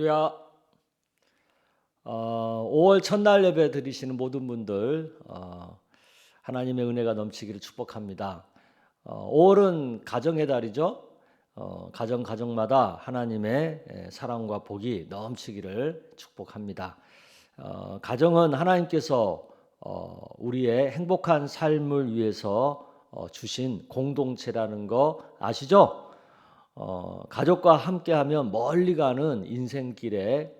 할렐루야. 5월 첫날 예배 드리시는 모든 분들 하나님의 은혜가 넘치기를 축복합니다. 5월은 가정의 달이죠. 가정마다 하나님의 사랑과 복이 넘치기를 축복합니다. 가정은 하나님께서 우리의 행복한 삶을 위해서 주신 공동체라는 거 아시죠? 가족과 함께하면 멀리 가는 인생길에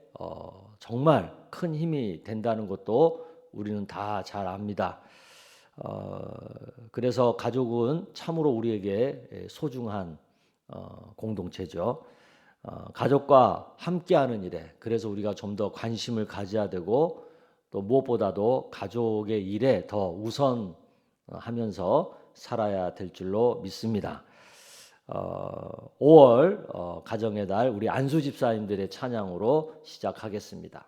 정말 큰 힘이 된다는 것도 우리는 다 잘 압니다. 그래서 가족은 참으로 우리에게 소중한 공동체죠. 가족과 함께하는 일에 그래서 우리가 좀 더 관심을 가져야 되고 또 무엇보다도 가족의 일에 더 우선하면서 살아야 될 줄로 믿습니다. 5월 가정의 달 우리 안수 집사님들의 찬양으로 시작하겠습니다.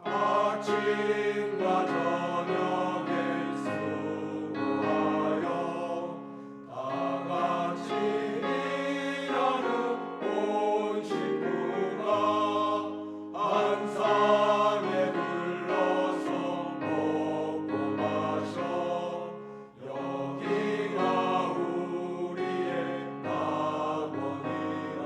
아침과 저녁에 수고하여 다 같이 일하는 온 식구가 한 상에 둘러서 먹고 마셔 여기가 우리의 낙원이라.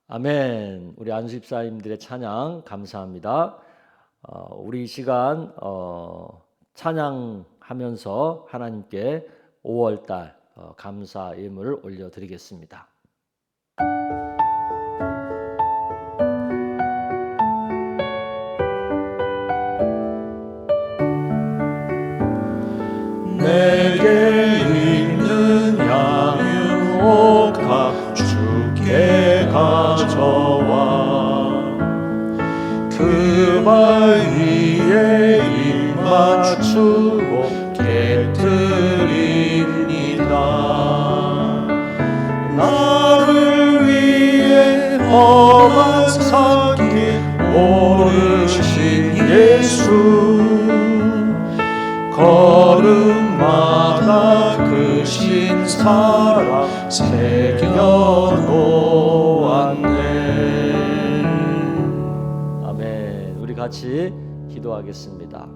아멘. 우리 안수 집사님들의 찬양 감사합니다. 우리 이 시간 찬양하면서 하나님께 5월달 감사 예물 올려드리겠습니다. 내게 있는 양육옥화 주께 가져와 그 발 위에 입 맞추고 깨뜨립니다. 큰 사랑 새겨놓았네. 아멘. 우리 같이 기도하겠습니다.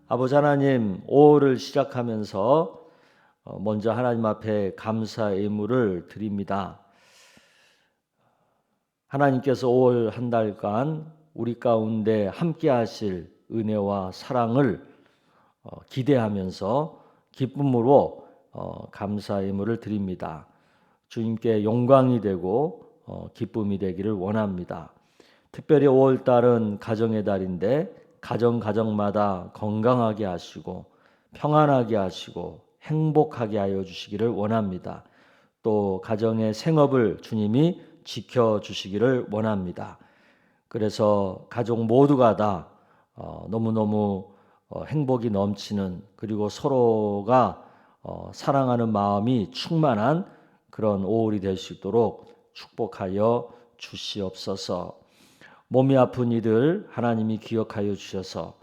아버지 하나님, 5월을 시작하면서 먼저 하나님 앞에 감사의 예물을 드립니다. 하나님께서 5월 한 달간 우리 가운데 함께 하실 은혜와 사랑을 기대하면서 기쁨으로 감사의 예물을 드립니다. 주님께 영광이 되고 기쁨이 되기를 원합니다. 특별히 5월 달은 가정의 달인데 가정마다 건강하게 하시고 평안하게 하시고 행복하게 하여 주시기를 원합니다. 또 가정의 생업을 주님이 지켜주시기를 원합니다. 그래서 가족 모두가 다 너무너무 행복이 넘치는, 그리고 서로가 사랑하는 마음이 충만한 그런 5월이 될 수 있도록 축복하여 주시옵소서. 몸이 아픈 이들 하나님이 기억하여 주셔서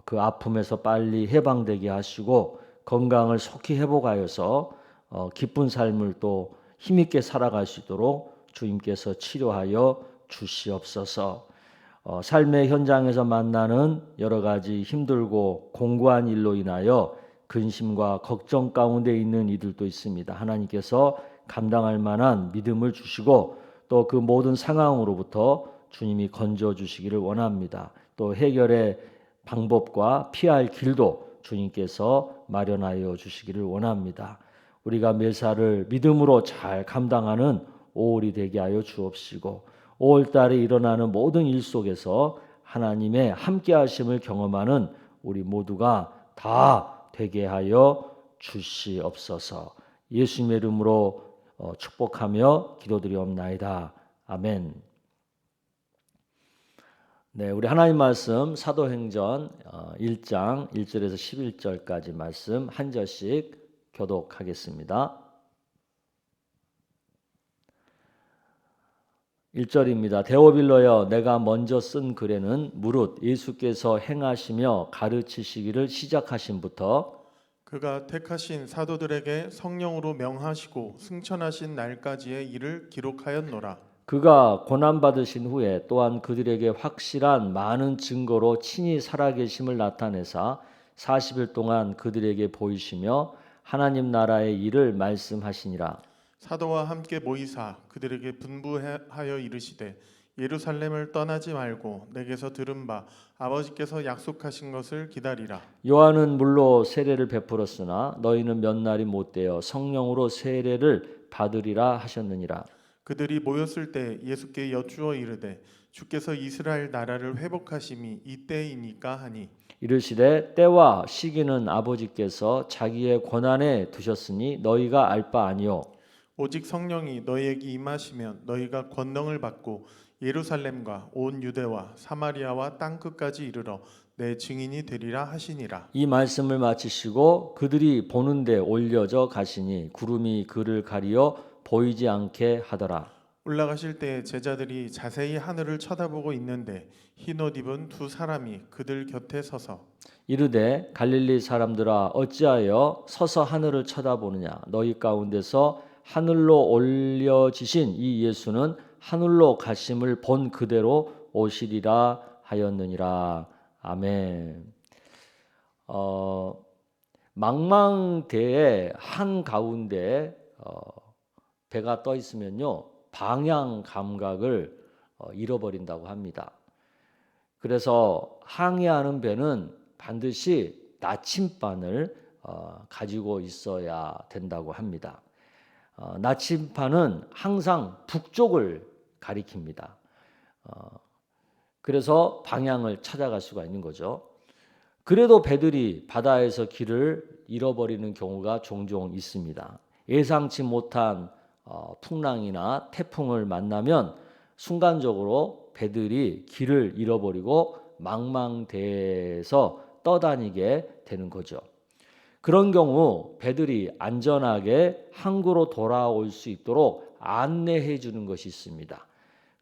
그 아픔에서 빨리 해방되게 하시고 건강을 속히 회복하여서 기쁜 삶을 또 힘있게 살아갈 수 있도록 주님께서 치료하여 주시옵소서. 삶의 현장에서 만나는 여러 가지 힘들고 공고한 일로 인하여 근심과 걱정 가운데 있는 이들도 있습니다. 하나님께서 감당할 만한 믿음을 주시고 또 그 모든 상황으로부터 주님이 건져 주시기를 원합니다. 또 해결의 방법과 피할 길도 주님께서 마련하여 주시기를 원합니다. 우리가 매사를 믿음으로 잘 감당하는 5월이 되게 하여 주옵시고 5월 달에 일어나는 모든 일 속에서 하나님의 함께 하심을 경험하는 우리 모두가 다 되게 하여 주시옵소서. 예수님의 이름으로 축복하며 기도드리옵나이다. 아멘. 네, 우리 하나님 말씀 사도행전 1장 1절에서 11절까지 말씀 한 절씩 교독하겠습니다. 1절입니다. 데오빌로여, 내가 먼저 쓴 글에는 무릇 예수께서 행하시며 가르치시기를 시작하신부터 그가 택하신 사도들에게 성령으로 명하시고 승천하신 날까지의 일을 기록하였노라. 그가 고난받으신 후에 또한 그들에게 확실한 많은 증거로 친히 살아계심을 나타내사 40일 동안 그들에게 보이시며 하나님 나라의 일을 말씀하시니라. 사도와 함께 모이사 그들에게 분부하여 이르시되 예루살렘을 떠나지 말고 내게서 들은 바 아버지께서 약속하신 것을 기다리라. 요한은 물로 세례를 베풀었으나 너희는 몇 날이 못되어 성령으로 세례를 받으리라 하셨느니라. 그들이 모였을 때 예수께 여쭈어 이르되 주께서 이스라엘 나라를 회복하심이 이때이니까 하니 이르시되 때와 시기는 아버지께서 자기의 권한에 두셨으니 너희가 알 바 아니요 오직 성령이 너희에게 임하시면 너희가 권능을 받고 예루살렘과 온 유대와 사마리아와 땅 끝까지 이르러 내 증인이 되리라 하시니라. 이 말씀을 마치시고 그들이 보는 데 올려져 가시니 구름이 그를 가리어 보이지 않게 하더라. 올라가실 때 제자들이 자세히 하늘을 쳐다보고 있는데 흰 옷 입은 두 사람이 그들 곁에 서서 이르되 갈릴리 사람들아 어찌하여 서서 하늘을 쳐다보느냐. 너희 가운데서 하늘로 올려지신 이 예수는 하늘로 가심을 본 그대로 오시리라 하였느니라. 아멘. 망망대해 한 가운데 배가 떠 있으면요 방향 감각을 잃어버린다고 합니다. 그래서 항해하는 배는 반드시 나침반을 가지고 있어야 된다고 합니다. 나침반은 항상 북쪽을 가리킵니다. 그래서 방향을 찾아갈 수가 있는 거죠. 그래도 배들이 바다에서 길을 잃어버리는 경우가 종종 있습니다. 예상치 못한 풍랑이나 태풍을 만나면 순간적으로 배들이 길을 잃어버리고 망망대해에서 떠다니게 되는 거죠. 그런 경우 배들이 안전하게 항구로 돌아올 수 있도록 안내해 주는 것이 있습니다.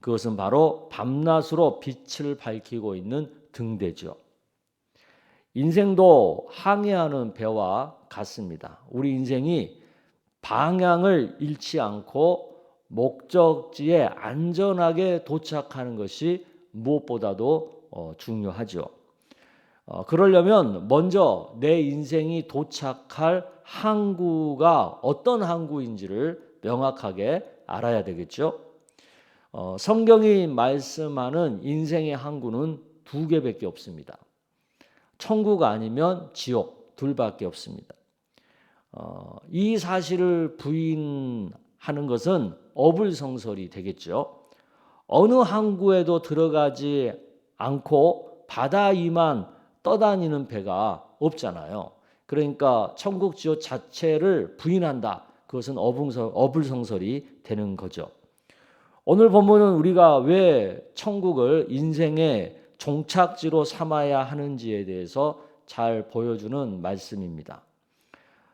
그것은 바로 밤낮으로 빛을 밝히고 있는 등대죠. 인생도 항해하는 배와 같습니다. 우리 인생이 방향을 잃지 않고 목적지에 안전하게 도착하는 것이 무엇보다도 중요하죠. 그러려면 먼저 내 인생이 도착할 항구가 어떤 항구인지를 명확하게 알아야 되겠죠. 성경이 말씀하는 인생의 항구는 두 개밖에 없습니다. 천국 아니면 지옥 둘밖에 없습니다. 이 사실을 부인하는 것은 어불성설이 되겠죠. 어느 항구에도 들어가지 않고 바다 위만 떠다니는 배가 없잖아요. 그러니까 천국 지옥 자체를 부인한다. 그것은 어불성설이 되는 거죠. 오늘 본문은 우리가 왜 천국을 인생의 종착지로 삼아야 하는지에 대해서 잘 보여주는 말씀입니다.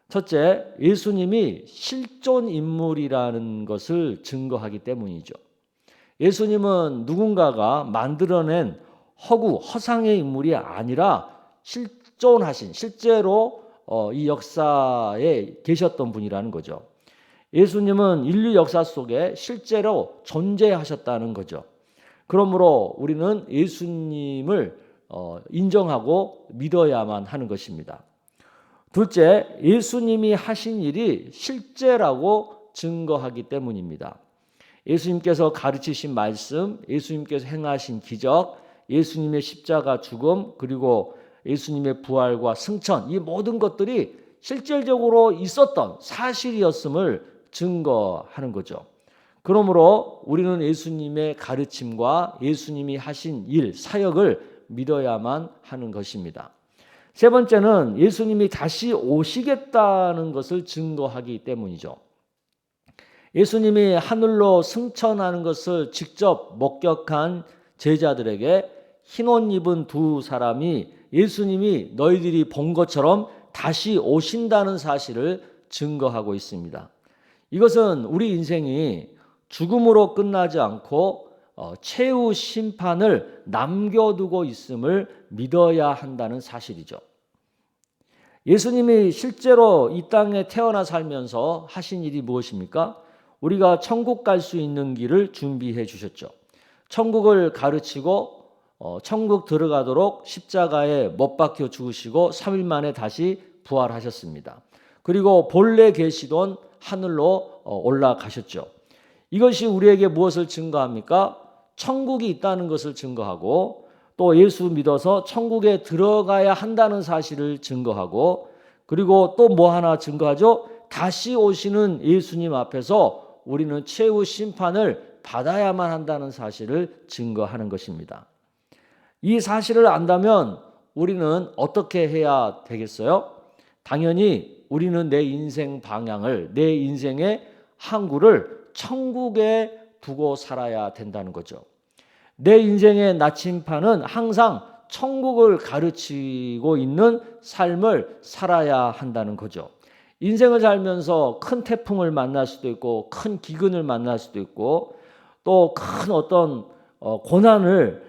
첫째, 예수님이 실존 인물이라는 것을 증거하기 때문이죠. 예수님은 누군가가 만들어낸 허상의 인물이 아니라 실존하신, 실제로 이 역사에 계셨던 분이라는 거죠. 예수님은 인류 역사 속에 실제로 존재하셨다는 거죠. 그러므로 우리는 예수님을 인정하고 믿어야만 하는 것입니다. 둘째, 예수님이 하신 일이 실제라고 증거하기 때문입니다. 예수님께서 가르치신 말씀, 예수님께서 행하신 기적, 예수님의 십자가 죽음, 그리고 예수님의 부활과 승천, 이 모든 것들이 실질적으로 있었던 사실이었음을 증거하는 거죠. 그러므로 우리는 예수님의 가르침과 예수님이 하신 일, 사역을 믿어야만 하는 것입니다. 세 번째는 예수님이 다시 오시겠다는 것을 증거하기 때문이죠. 예수님이 하늘로 승천하는 것을 직접 목격한 제자들에게 흰 옷 입은 두 사람이 예수님이 너희들이 본 것처럼 다시 오신다는 사실을 증거하고 있습니다. 이것은 우리 인생이 죽음으로 끝나지 않고 최후 심판을 남겨두고 있음을 믿어야 한다는 사실이죠. 예수님이 실제로 이 땅에 태어나 살면서 하신 일이 무엇입니까? 우리가 천국 갈 수 있는 길을 준비해 주셨죠. 천국을 가르치고 천국 들어가도록 십자가에 못 박혀 죽으시고 3일 만에 다시 부활하셨습니다. 그리고 본래 계시던 하늘로 올라가셨죠. 이것이 우리에게 무엇을 증거합니까? 천국이 있다는 것을 증거하고 또 예수 믿어서 천국에 들어가야 한다는 사실을 증거하고 그리고 또 뭐 하나 증거하죠? 다시 오시는 예수님 앞에서 우리는 최후 심판을 받아야만 한다는 사실을 증거하는 것입니다. 이 사실을 안다면 우리는 어떻게 해야 되겠어요? 당연히 우리는 내 인생 방향을, 내 인생의 항구를 천국에 두고 살아야 된다는 거죠. 내 인생의 나침판은 항상 천국을 가르치고 있는 삶을 살아야 한다는 거죠. 인생을 살면서 큰 태풍을 만날 수도 있고 큰 기근을 만날 수도 있고 또 큰 어떤 고난을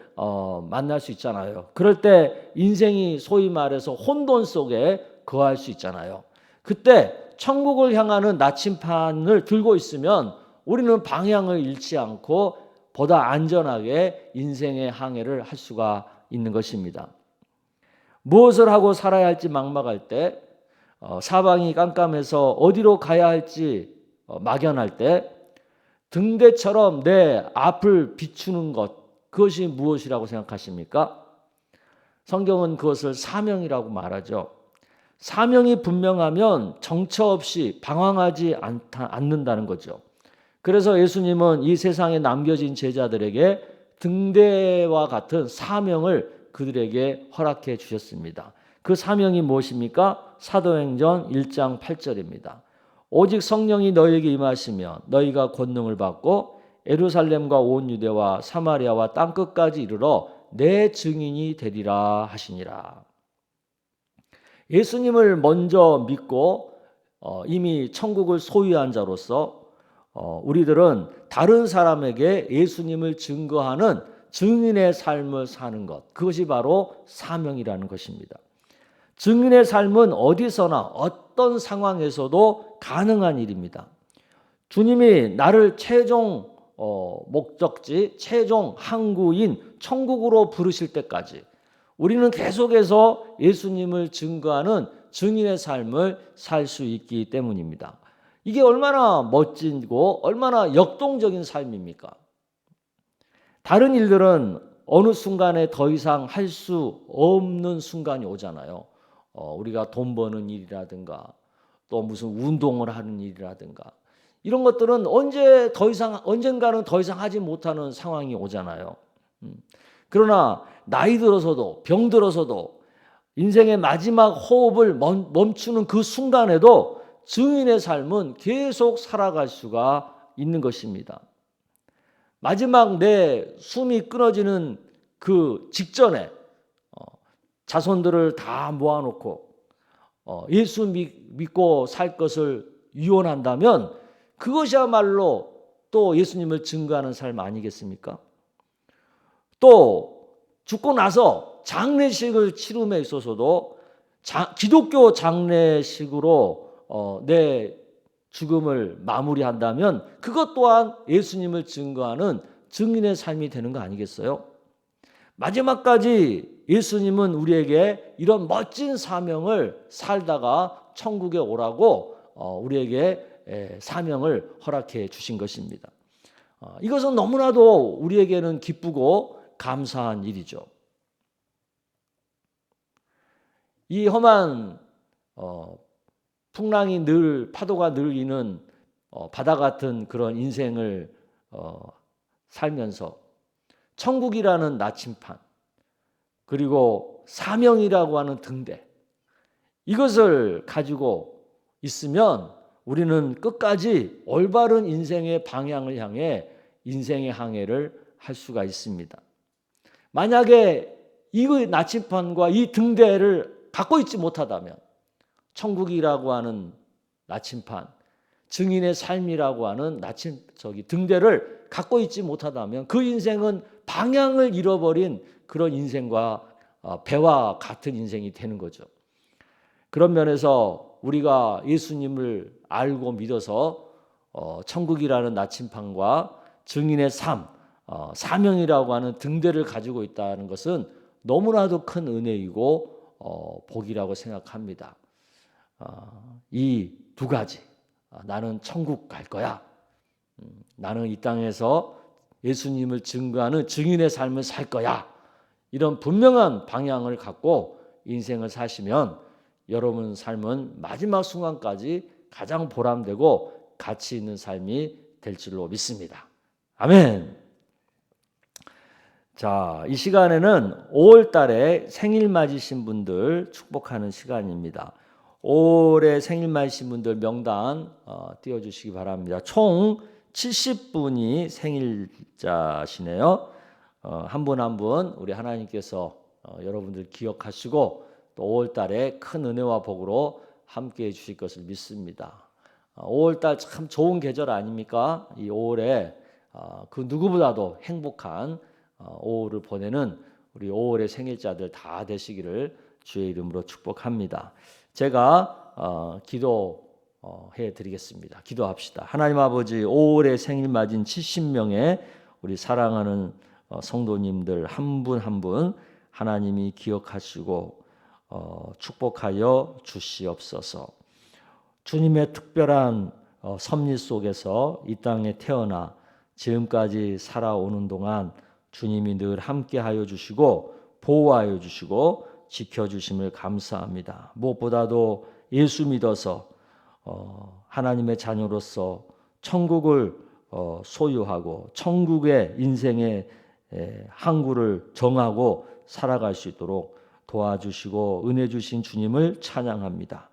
만날 수 있잖아요. 그럴 때 인생이 소위 말해서 혼돈 속에 거할 수 있잖아요. 그때 천국을 향하는 나침판을 들고 있으면 우리는 방향을 잃지 않고 보다 안전하게 인생의 항해를 할 수가 있는 것입니다. 무엇을 하고 살아야 할지 막막할 때, 사방이 깜깜해서 어디로 가야 할지 막연할 때 등대처럼 내 앞을 비추는 것, 그것이 무엇이라고 생각하십니까? 성경은 그것을 사명이라고 말하죠. 사명이 분명하면 정처 없이 방황하지 않는다는 거죠. 그래서 예수님은 이 세상에 남겨진 제자들에게 등대와 같은 사명을 그들에게 허락해 주셨습니다. 그 사명이 무엇입니까? 사도행전 1장 8절입니다. 오직 성령이 너희에게 임하시면 너희가 권능을 받고 예루살렘과 온 유대와 사마리아와 땅끝까지 이르러 내 증인이 되리라 하시니라. 예수님을 먼저 믿고 이미 천국을 소유한 자로서 우리들은 다른 사람에게 예수님을 증거하는 증인의 삶을 사는 것, 그것이 바로 사명이라는 것입니다. 증인의 삶은 어디서나 어떤 상황에서도 가능한 일입니다. 주님이 나를 최종 목적지, 최종 항구인 천국으로 부르실 때까지 우리는 계속해서 예수님을 증거하는 증인의 삶을 살 수 있기 때문입니다. 이게 얼마나 멋지고 얼마나 역동적인 삶입니까? 다른 일들은 어느 순간에 더 이상 할 수 없는 순간이 오잖아요. 우리가 돈 버는 일이라든가 또 무슨 운동을 하는 일이라든가 이런 것들은 언젠가는 더 이상 하지 못하는 상황이 오잖아요. 그러나 나이 들어서도 병 들어서도 인생의 마지막 호흡을 멈추는 그 순간에도 증인의 삶은 계속 살아갈 수가 있는 것입니다. 마지막 내 숨이 끊어지는 그 직전에 자손들을 다 모아놓고 예수 믿고 살 것을 유언한다면 그것이야말로 또 예수님을 증거하는 삶 아니겠습니까? 또 죽고 나서 장례식을 치름에 있어서도 기독교 장례식으로 내 죽음을 마무리한다면 그것 또한 예수님을 증거하는 증인의 삶이 되는 거 아니겠어요? 마지막까지 예수님은 우리에게 이런 멋진 사명을 살다가 천국에 오라고 우리에게 사명을 허락해 주신 것입니다. 이것은 너무나도 우리에게는 기쁘고 감사한 일이죠. 이 험한 풍랑이 늘 파도가 늘 이는 바다 같은 그런 인생을 살면서 천국이라는 나침판 그리고 사명이라고 하는 등대 이것을 가지고 있으면 우리는 끝까지 올바른 인생의 방향을 향해 인생의 항해를 할 수가 있습니다. 만약에 이 나침판과 이 등대를 갖고 있지 못하다면 천국이라고 하는 나침판, 증인의 삶이라고 하는 등대를 갖고 있지 못하다면 그 인생은 방향을 잃어버린 그런 인생과 배와 같은 인생이 되는 거죠. 그런 면에서 우리가 예수님을 알고 믿어서 천국이라는 나침판과 증인의 삶, 사명이라고 하는 등대를 가지고 있다는 것은 너무나도 큰 은혜이고 복이라고 생각합니다. 이 두 가지, 나는 천국 갈 거야. 나는 이 땅에서 예수님을 증거하는 증인의 삶을 살 거야. 이런 분명한 방향을 갖고 인생을 사시면 여러분 삶은 마지막 순간까지 가장 보람되고 가치 있는 삶이 될 줄로 믿습니다. 아멘. 자, 이 시간에는 5월 달에 생일 맞으신 분들 축복하는 시간입니다. 5월에 생일 맞으신 분들 명단 띄워주시기 바랍니다. 총 70분이 생일자시네요. 한 분 한 분 우리 하나님께서 여러분들 기억하시고 또 5월 달에 큰 은혜와 복으로 함께해 주실 것을 믿습니다. 5월 달 참 좋은 계절 아닙니까? 이 5월에 그 누구보다도 행복한 5월을 보내는 우리 5월의 생일자들 다 되시기를 주의 이름으로 축복합니다. 제가 기도해 드리겠습니다. 기도합시다. 하나님 아버지 5월에 생일 맞은 70명의 우리 사랑하는 성도님들 한 분 한 분 하나님이 기억하시고 축복하여 주시옵소서. 주님의 특별한 섭리 속에서 이 땅에 태어나 지금까지 살아오는 동안 주님이 늘 함께하여 주시고 보호하여 주시고 지켜주심을 감사합니다. 무엇보다도 예수 믿어서 하나님의 자녀로서 천국을 소유하고 천국의 인생의 항구를 정하고 살아갈 수 있도록 도와주시고 은혜 주신 주님을 찬양합니다.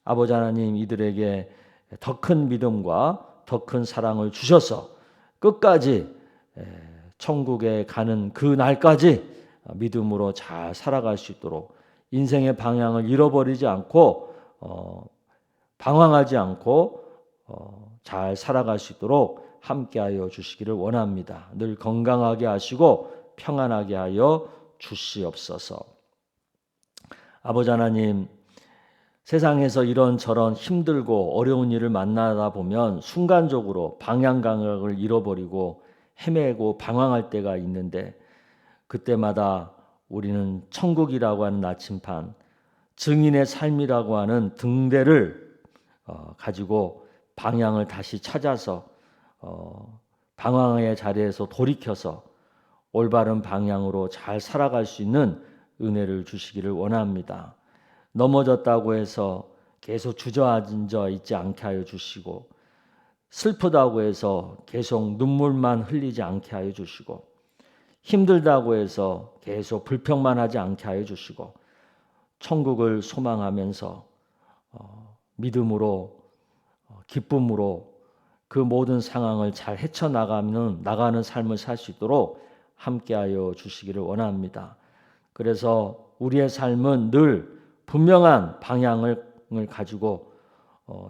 아버지 하나님 이들에게 더 큰 믿음과 더 큰 사랑을 주셔서 끝까지 천국에 가는 그 날까지 믿음으로 잘 살아갈 수 있도록 인생의 방향을 잃어버리지 않고 방황하지 않고 잘 살아갈 수 있도록 함께하여 주시기를 원합니다. 늘 건강하게 하시고 평안하게 하여 주시옵소서. 아버지 하나님, 세상에서 이런저런 힘들고 어려운 일을 만나다 보면 순간적으로 방향 감각을 잃어버리고 헤매고 방황할 때가 있는데, 그때마다 우리는 천국이라고 하는 나침반, 증인의 삶이라고 하는 등대를 가지고 방향을 다시 찾아서 방황의 자리에서 돌이켜서 올바른 방향으로 잘 살아갈 수 있는 은혜를 주시기를 원합니다. 넘어졌다고 해서 계속 주저앉아 있지 않게 하여 주시고, 슬프다고 해서 계속 눈물만 흘리지 않게 하여 주시고, 힘들다고 해서 계속 불평만 하지 않게 하여 주시고, 천국을 소망하면서 믿음으로 기쁨으로 그 모든 상황을 잘 헤쳐나가는 삶을 살 수 있도록 함께하여 주시기를 원합니다. 그래서 우리의 삶은 늘 분명한 방향을 가지고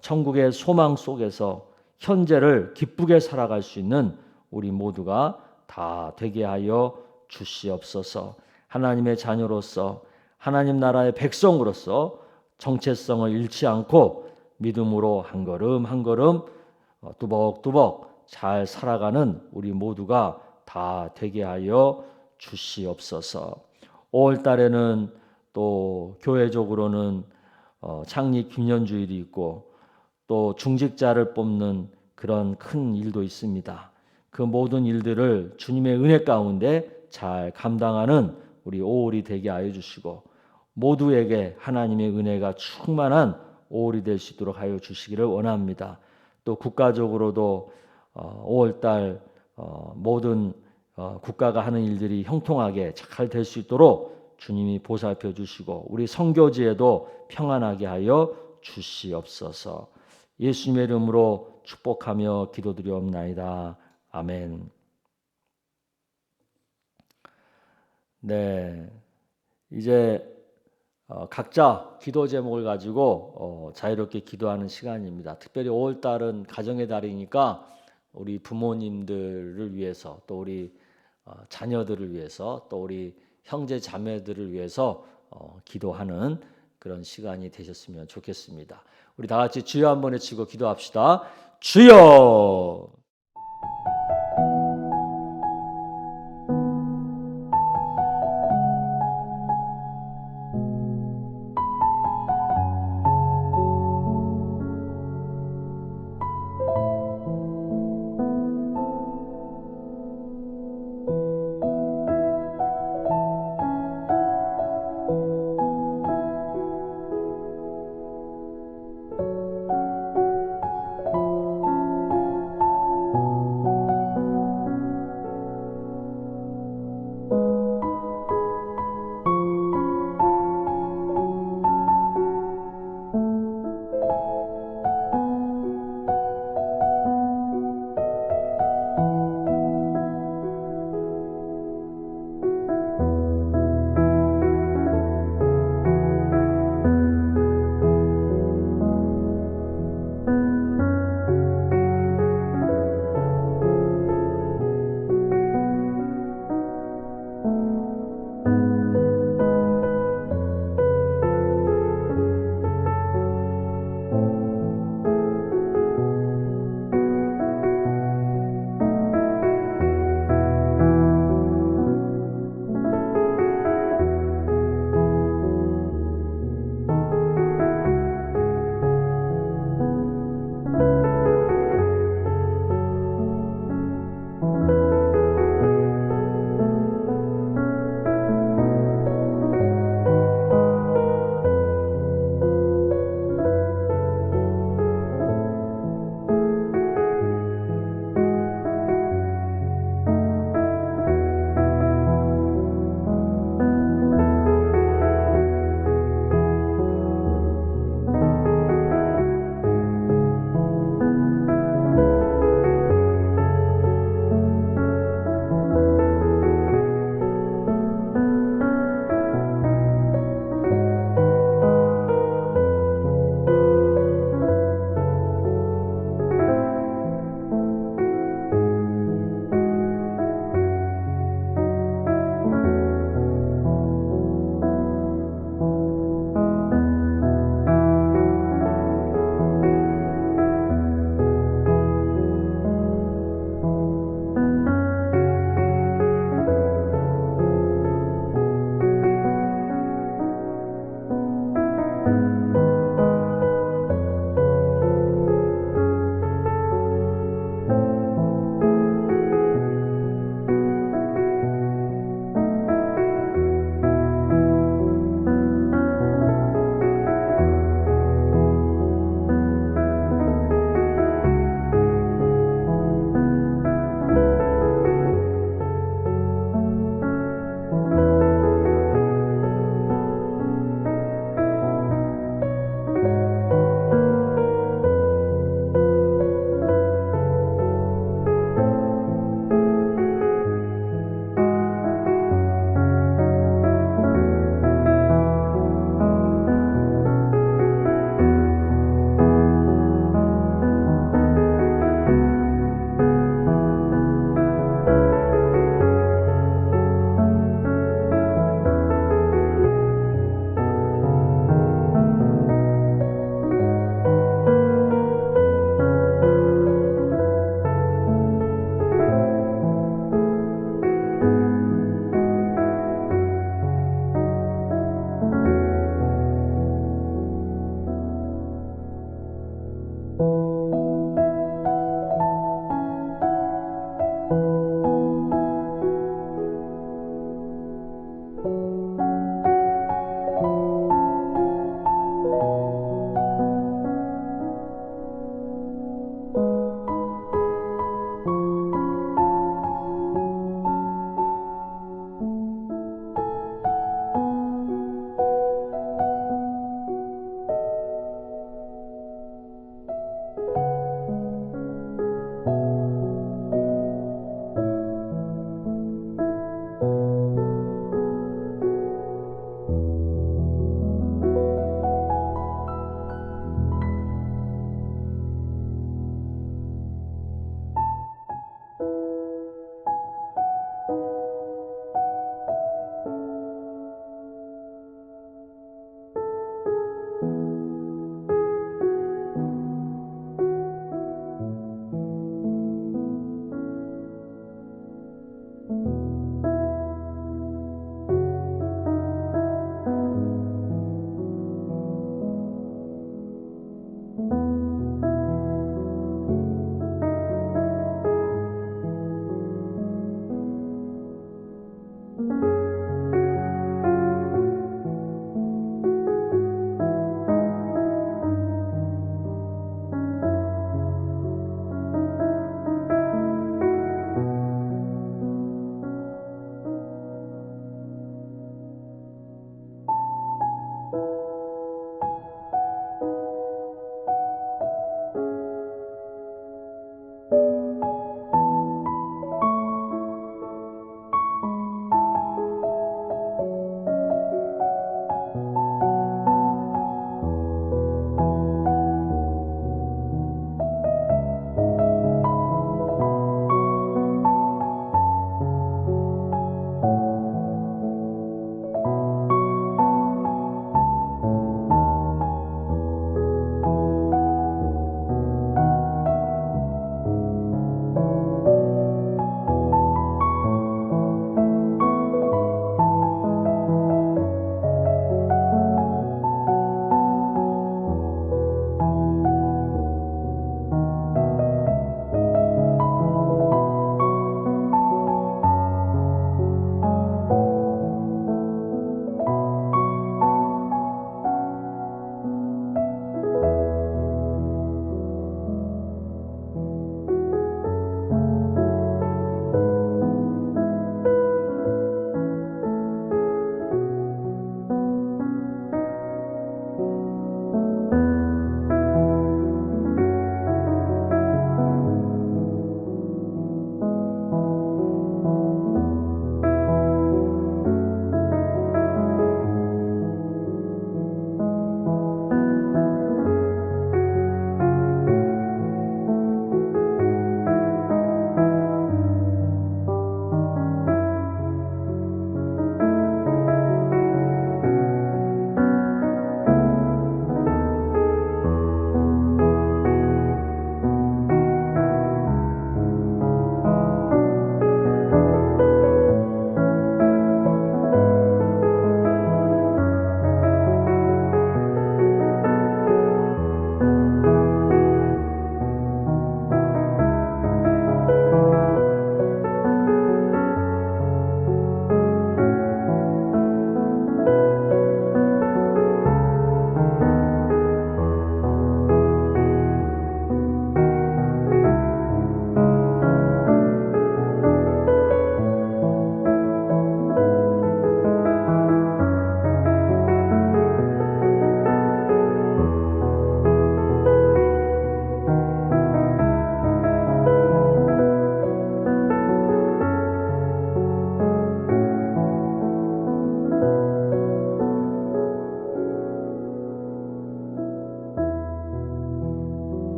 천국의 소망 속에서 현재를 기쁘게 살아갈 수 있는 우리 모두가 다 되게 하여 주시옵소서. 하나님의 자녀로서, 하나님 나라의 백성으로서 정체성을 잃지 않고 믿음으로 한 걸음 한 걸음 뚜벅뚜벅 잘 살아가는 우리 모두가 다 되게 하여 주시옵소서. 5월 달에는 또 교회적으로는 창립 기념주일이 있고 또 중직자를 뽑는 그런 큰 일도 있습니다. 그 모든 일들을 주님의 은혜 가운데 잘 감당하는 우리 5월이 되게 하여 주시고, 모두에게 하나님의 은혜가 충만한 5월이 될 수 있도록 하여 주시기를 원합니다. 또 국가적으로도 5월달 모든 국가가 하는 일들이 형통하게 잘 될 수 있도록 주님이 보살펴 주시고, 우리 선교지에도 평안하게 하여 주시옵소서. 예수님의 이름으로 축복하며 기도드리옵나이다. 아멘. 네, 이제 각자 기도 제목을 가지고 자유롭게 기도하는 시간입니다. 특별히 5월 달은 가정의 달이니까 우리 부모님들을 위해서, 또 우리 자녀들을 위해서, 또 우리 형제 자매들을 위해서 기도하는 그런 시간이 되셨으면 좋겠습니다. 우리 다 같이 주여 한번 외치고 기도합시다. 주여!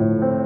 주옵소서.